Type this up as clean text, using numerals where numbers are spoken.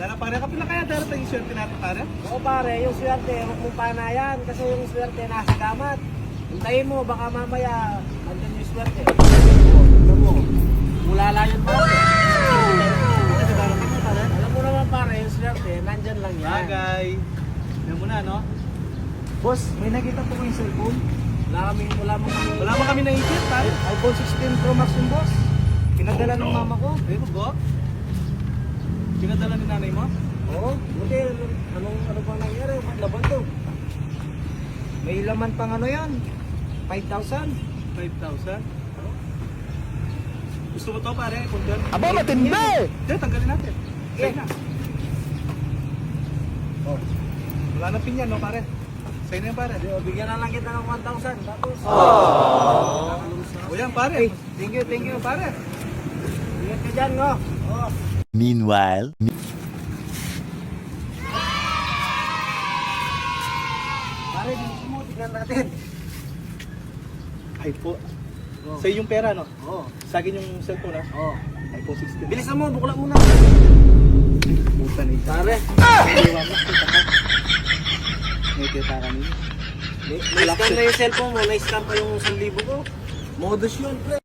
Dara pare, kapila kaya darating yung swerte natin pare? Oo pare, yung swerte, huwag mong panayan kasi yung swerte nasa gamat. Hintayin mo, baka mamaya andyan yung swerte. Tignan mo, mulala yun pare. Kasi darating mo pare. Alam mo naman pare, yung swerte, nandyan lang yan. Bagay. Yan muna no? Boss, may nakita po ko yung cellphone. Wala mo kami naisip pare. iPhone 16 Pro Max yung boss. Pinadala ng mama ko. Eh, go. Pinadala ni nanay mo? Oo, buti, ano bang nangyari? Ba't laban to? May laman pang ano yan. 5,000. 5,000. Gusto mo to pare? Kundyan? Aba, matindi! Diyan, tanggalin natin. Sa'yo na. Oh. Wala na pin yan, no pare? Sa'yo na yan pare. Bigyan na lang kita ng 1,000. Tapos, O yan pare. Thank you pare. ingat ka dyan, no? Oo. Meanwhile, Pare, dito mo, tignan natin. Ay po. Sa'yo yung pera, no? Oo. Sa akin yung cellphone, ha? Oo. iPhone 16. Bilisan mo, bukla muna. Puta na ito. Pare, May kita kami. na-scan na yung cellphone mo, na-scan pa yung 1,000 ko. Modus yun, pre.